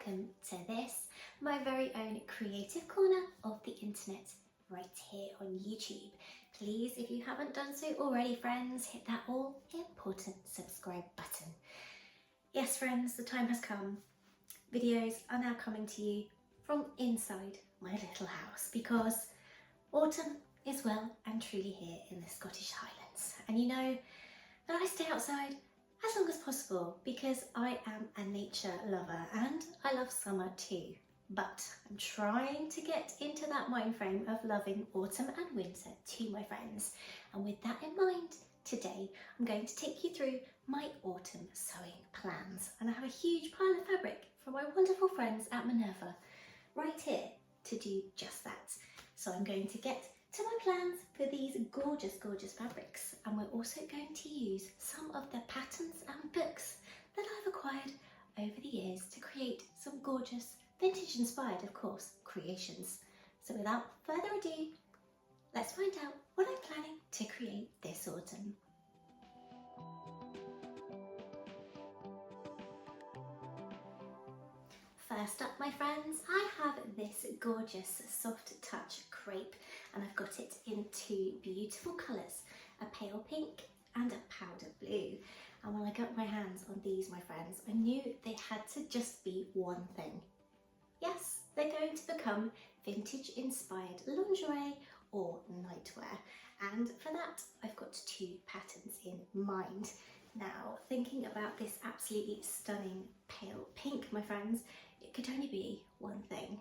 welcome to this, my very own creative corner of the internet, right here on YouTube. Please, if you haven't done so already, friends, hit that all important subscribe button. Yes, friends, the time has come. Videos are now coming to you from inside my little house because autumn is well and truly here in the Scottish Highlands. And you know that I stay outside as long as possible because I am a nature lover and I love summer too. But I'm trying to get into that mind frame of loving autumn and winter too, my friends. And with that in mind, today I'm going to take you through my autumn sewing plans. And I have a huge pile of fabric from my wonderful friends at Minerva right here to do just that. So I'm going to get to my plans for these gorgeous, gorgeous fabrics. And we're also going to use some of the patterns and books that I've acquired over the years to create some gorgeous, vintage inspired, of course, creations. So without further ado, let's find out what I'm planning to create this autumn. First up, my friends, I have this gorgeous soft touch crepe and I've got it in two beautiful colours, a pale pink and a powder blue. And when I got my hands on these, my friends, I knew they had to just be one thing. Yes, they're going to become vintage inspired lingerie or nightwear. And for that, I've got two patterns in mind. Now, thinking about this absolutely stunning pale pink, my friends, it could only be one thing.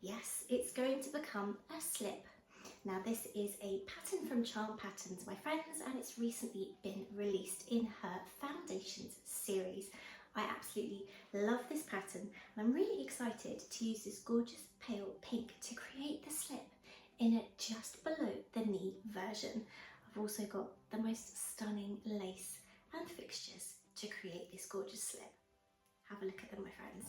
Yes, it's going to become a slip. Now, this is a pattern from Charm Patterns, my friends, and it's recently been released in her Foundations series. I absolutely love this pattern and I'm really excited to use this gorgeous pale pink to create the slip in a just below the knee version. I've also got the most stunning lace and fixtures to create this gorgeous slip. Have a look at them, my friends.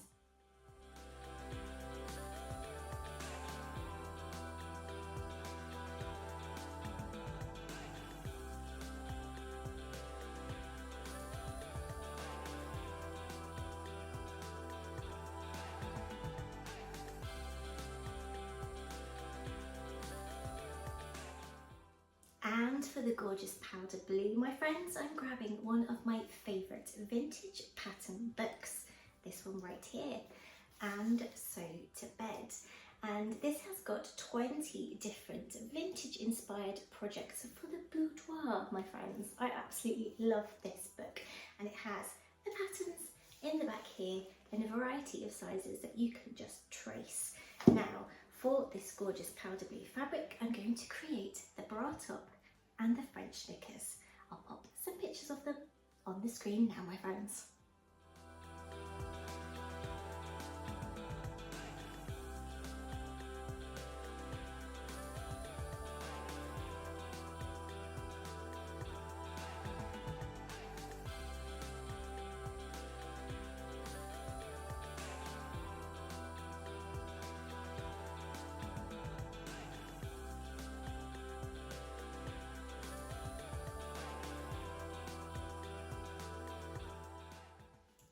And for the gorgeous powder blue, my friends, I'm grabbing one of my favourite vintage pattern books, this one right here, And Sew to Bed. And this has got 20 different vintage inspired projects for the boudoir, my friends. I absolutely love this book, and it has the patterns in the back here in a variety of sizes that you can just trace. Now, for this gorgeous powder blue fabric, I'm going to create the bra top and the French knickers. I'll pop some pictures of them on the screen now, my friends.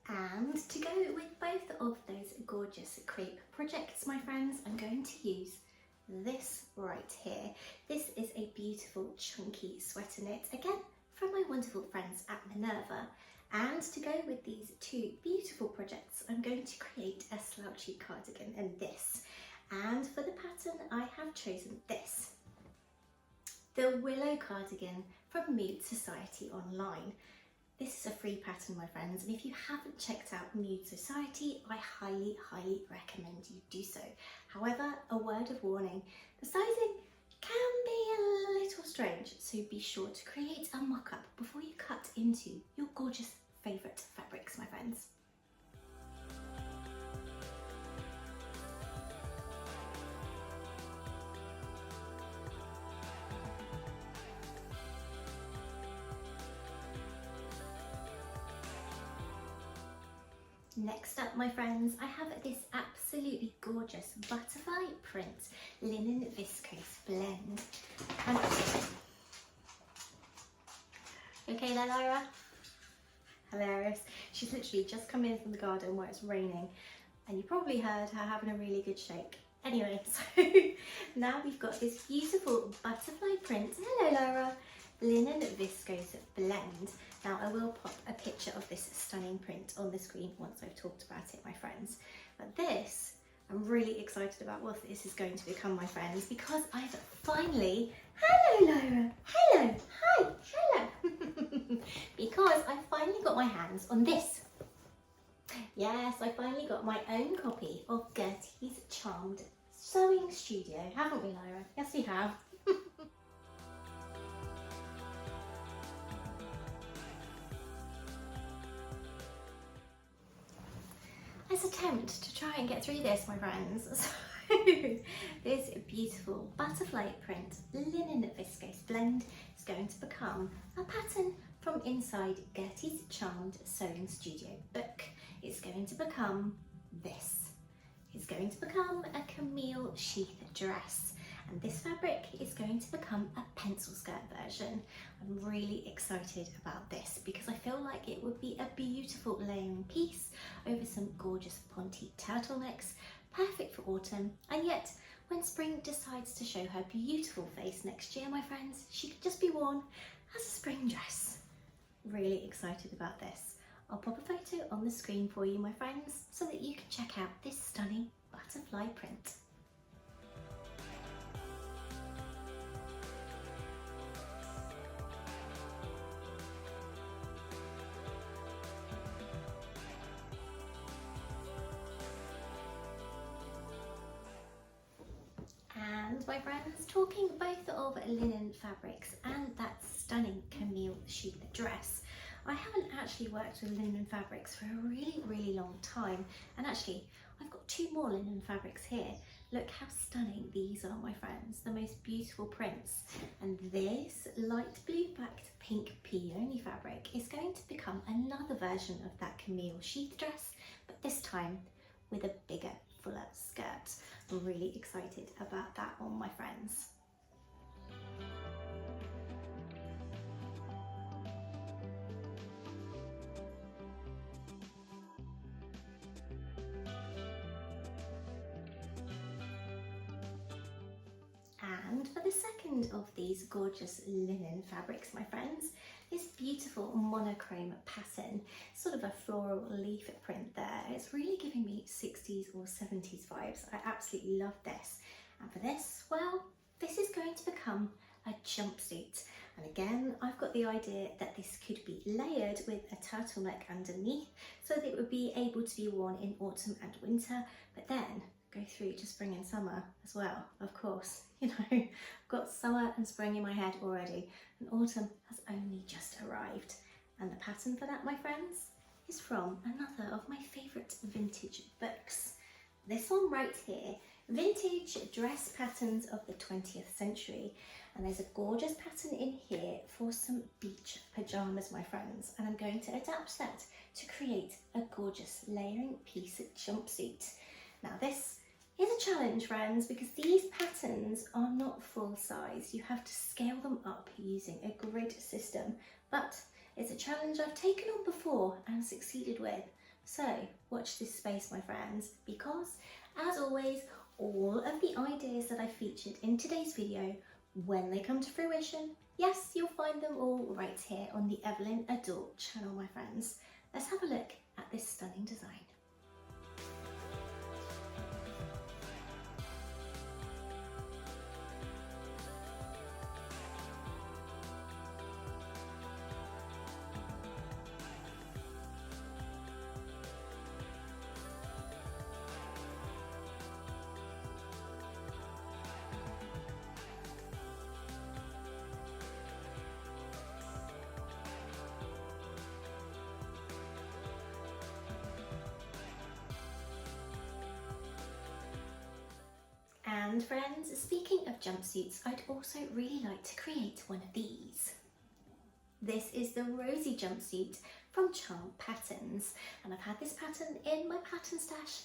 And to go with both of those gorgeous crepe projects, my friends, I'm going to use this right here. This is a beautiful chunky sweater knit, again from my wonderful friends at Minerva. And to go with these two beautiful projects, I'm going to create a slouchy cardigan in this. And for the pattern, I have chosen this, the Willow cardigan from Mood Society online. This is a free pattern, my friends, and if you haven't checked out Mood Society, I highly, highly recommend you do so. However, a word of warning, the sizing can be a little strange, so be sure to create a mock-up before you cut into your gorgeous favourite fabrics, my friends. Next up, my friends, I have this absolutely gorgeous butterfly print linen viscose blend. And okay there, Lyra? Hilarious. She's literally just come in from the garden where it's raining, and you probably heard her having a really good shake. Anyway, so now we've got this beautiful butterfly print, hello Laura, linen viscose blend. Now I will pop a picture of this stunning print on the screen once I've talked about it, my friends. But this, I'm really excited about what this is going to become, my friends, because I've finally, hello Laura, hello, hi, hello, because I finally got my hands on this. Yes, I finally got my own copy of Gertie's Charmed Sewing Studio, haven't we, Lyra? Yes, we have. Let's attempt to try and get through this, my friends. So, this beautiful butterfly print linen viscose blend is going to become a pattern from inside Gertie's Charmed Sewing Studio book. It's going to become this. It's going to become a camille sheath dress, and this fabric is going to become a pencil skirt version. I'm really excited about this because I feel like it would be a beautiful layering piece over some gorgeous pointy turtlenecks, perfect for autumn, and yet when spring decides to show her beautiful face next year, my friends, she could just be worn as a spring dress. Really excited about this. I'll pop a photo on the screen for you, my friends, so that you can check out this stunning butterfly print. And my friends, talking both of linen fabrics and that stunning camille sheath dress, I haven't actually worked with linen fabrics for a really long time, and actually I've got two more linen fabrics here. Look how stunning these are, my friends, the most beautiful prints. And this light blue backed pink peony fabric is going to become another version of that camille sheath dress, but this time with a bigger, fuller skirt. I'm really excited about that one, my friends. And for the second of these gorgeous linen fabrics, my friends, this beautiful monochrome pattern, sort of a floral leaf print there. It's really giving me 60s or 70s vibes. I absolutely love this. And for this, well, this is going to become a jumpsuit. And again, I've got the idea that this could be layered with a turtleneck underneath so that it would be able to be worn in autumn and winter, but then go through to spring and summer as well, of course. You know, I've got summer and spring in my head already, and autumn has only just arrived. And the pattern for that, my friends, is from another of my favourite vintage books. This one right here, Vintage Dress Patterns of the 20th Century. And there's a gorgeous pattern in here for some beach pyjamas, my friends. And I'm going to adapt that to create a gorgeous layering piece jumpsuit. Now this is a challenge, friends, because these patterns are not full size. You have to scale them up using a grid system, but it's a challenge I've taken on before and succeeded with. So watch this space, my friends, because as always, all of the ideas that I featured in today's video, when they come to fruition, yes, you'll find them all right here on the Evelyn Adore channel, my friends. Let's have a look at this stunning design. And friends, speaking of jumpsuits, I'd also really like to create one of these. This is the Rosie jumpsuit from Charm Patterns, and I've had this pattern in my pattern stash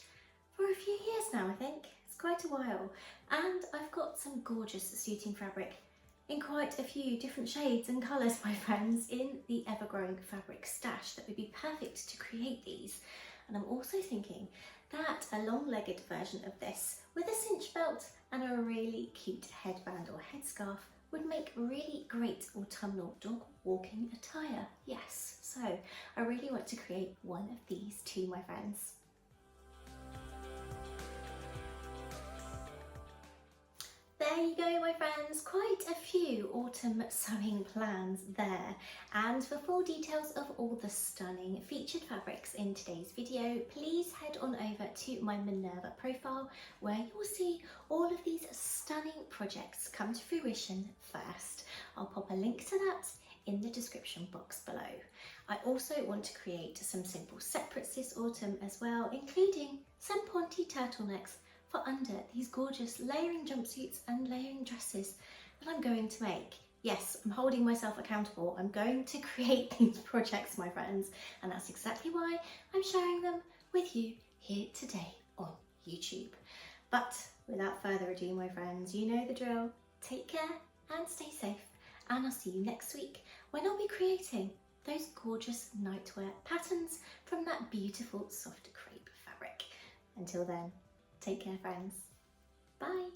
for a few years now, I think. It's quite a while, and I've got some gorgeous suiting fabric in quite a few different shades and colours, my friends, in the ever-growing fabric stash that would be perfect to create these. And I'm also thinking that a long-legged version of this with a cinch belt and a really cute headband or headscarf would make really great autumnal dog walking attire. Yes, so I really want to create one of these too, my friends. There you go, my friends, quite a few autumn sewing plans there. And for full details of all the stunning featured fabrics in today's video, please head on over to my Minerva profile, where you will see all of these stunning projects come to fruition first. I'll pop a link to that in the description box below. I also want to create some simple separates this autumn as well, including some pointy turtlenecks for under these gorgeous layering jumpsuits and layering dresses that I'm going to make. Yes, I'm holding myself accountable. I'm going to create these projects, my friends, and that's exactly why I'm sharing them with you here today on YouTube. But without further ado, my friends, you know the drill. Take care and stay safe, and I'll see you next week when I'll be creating those gorgeous nightwear patterns from that beautiful soft crepe fabric. Until then, take care, friends. Bye.